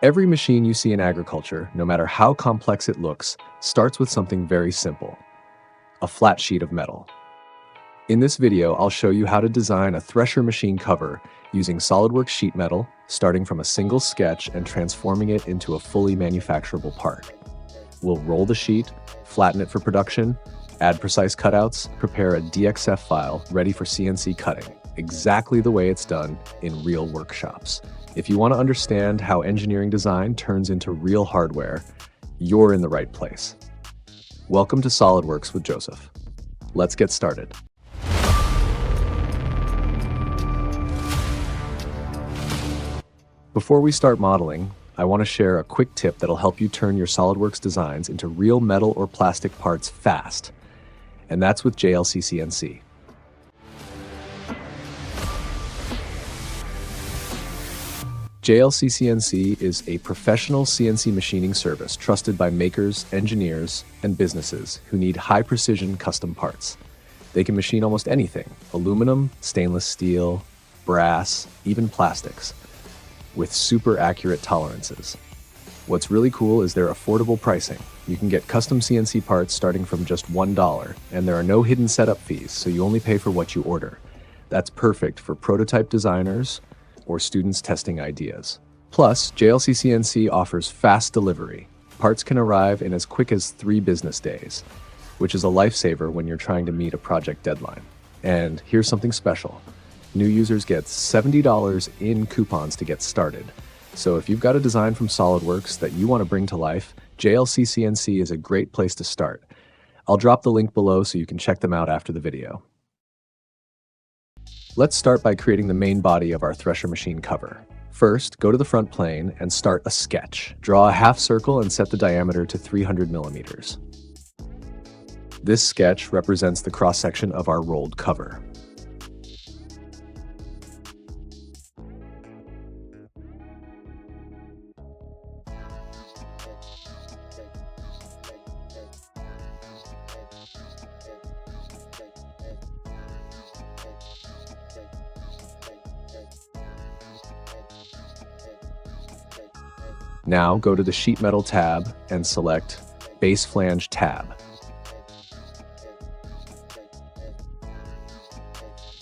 Every machine you see in agriculture, no matter how complex it looks, starts with something very simple: a flat sheet of metal. In this video, I'll show you how to design a thresher machine cover using SOLIDWORKS sheet metal, starting from a single sketch and transforming it into a fully manufacturable part. We'll roll the sheet, flatten it for production, add precise cutouts, prepare a DXF file ready for CNC cutting, exactly the way it's done in real workshops. If you want to understand how engineering design turns into real hardware, you're in the right place. Welcome to SOLIDWORKS with Joseph. Let's get started. Before we start modeling, I want to share a quick tip that'll help you turn your SOLIDWORKS designs into real metal or plastic parts fast, and that's with JLCCNC. JLCCNC is a professional CNC machining service trusted by makers, engineers, and businesses who need high-precision custom parts. They can machine almost anything: aluminum, stainless steel, brass, even plastics, with super accurate tolerances. What's really cool is their affordable pricing. You can get custom CNC parts starting from just $1, and there are no hidden setup fees, so you only pay for what you order. That's perfect for prototype designers or students testing ideas. Plus, JLCCNC offers fast delivery. Parts can arrive in as quick as 3 business days, which is a lifesaver when you're trying to meet a project deadline. And here's something special. New users get $70 in coupons to get started. So if you've got a design from SOLIDWORKS that you want to bring to life, JLCCNC is a great place to start. I'll drop the link below so you can check them out after the video. Let's start by creating the main body of our thresher machine cover. First, go to the front plane and start a sketch. Draw a half circle and set the diameter to 300 millimeters. This sketch represents the cross-section of our rolled cover. Now go to the Sheet Metal tab and select Base Flange tab.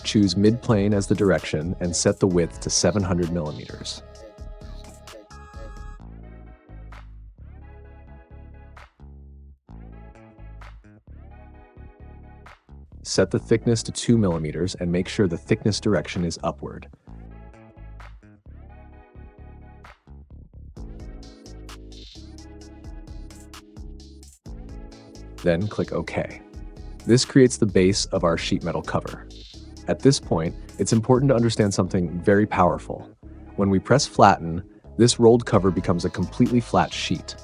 Choose mid-plane as the direction and set the width to 700 millimeters. Set the thickness to 2 millimeters and make sure the thickness direction is upward. Then click OK. This creates the base of our sheet metal cover. At this point, it's important to understand something very powerful. When we press flatten, this rolled cover becomes a completely flat sheet.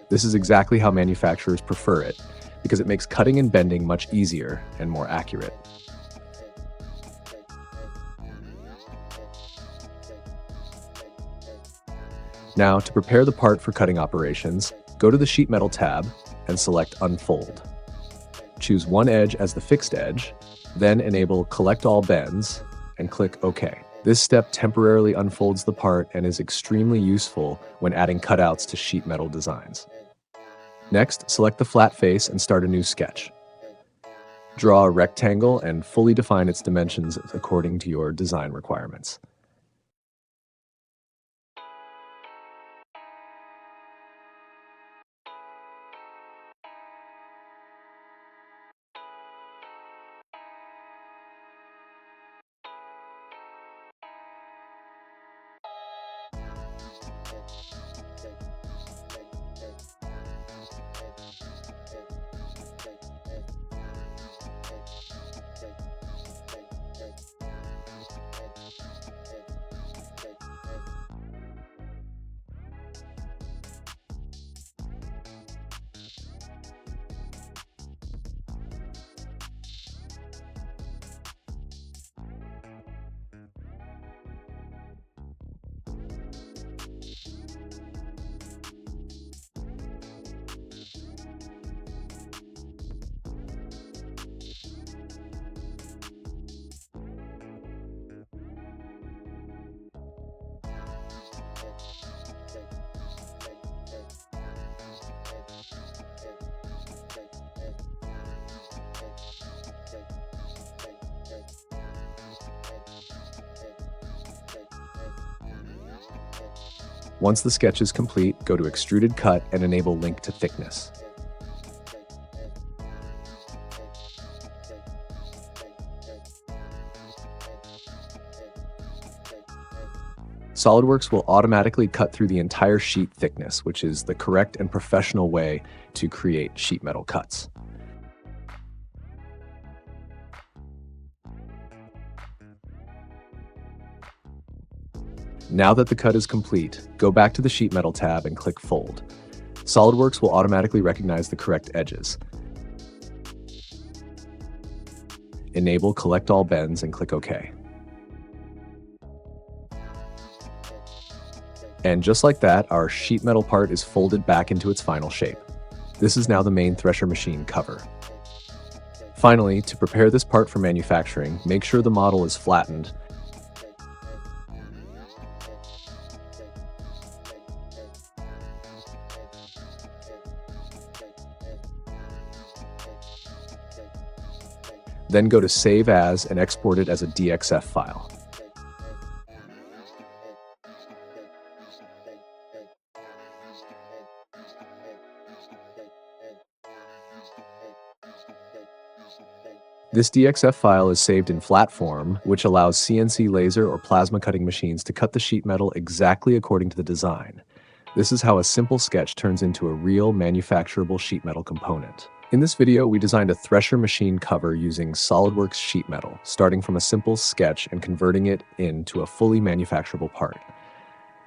This is exactly how manufacturers prefer it, because it makes cutting and bending much easier and more accurate. Now, to prepare the part for cutting operations, go to the Sheet Metal tab and select Unfold. Choose one edge as the fixed edge, then enable Collect All Bends and click OK. This step temporarily unfolds the part and is extremely useful when adding cutouts to sheet metal designs. Next, select the flat face and start a new sketch. Draw a rectangle and fully define its dimensions according to your design requirements. Once the sketch is complete, go to Extruded Cut and enable Link to Thickness. SOLIDWORKS will automatically cut through the entire sheet thickness, which is the correct and professional way to create sheet metal cuts. Now that the cut is complete, go back to the Sheet Metal tab and click Fold. SOLIDWORKS will automatically recognize the correct edges. Enable Collect All Bends and click OK. And just like that, our sheet metal part is folded back into its final shape. This is now the main Thresher machine cover. Finally, to prepare this part for manufacturing, make sure the model is flattened. Then go to Save As and export it as a DXF file. This DXF file is saved in flat form, which allows CNC laser or plasma cutting machines to cut the sheet metal exactly according to the design. This is how a simple sketch turns into a real manufacturable sheet metal component. In this video, we designed a Thresher machine cover using SOLIDWORKS Sheet Metal, starting from a simple sketch and converting it into a fully manufacturable part.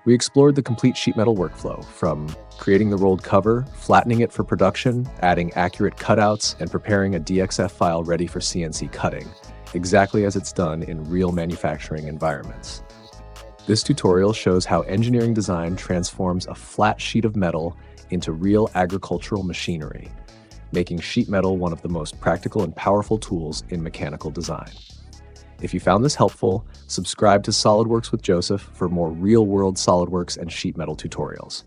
We explored the complete sheet metal workflow, from creating the rolled cover, flattening it for production, adding accurate cutouts, and preparing a DXF file ready for CNC cutting, exactly as it's done in real manufacturing environments. This tutorial shows how engineering design transforms a flat sheet of metal into real agricultural machinery, making sheet metal one of the most practical and powerful tools in mechanical design. If you found this helpful, subscribe to SOLIDWORKS with Joseph for more real-world SOLIDWORKS and sheet metal tutorials.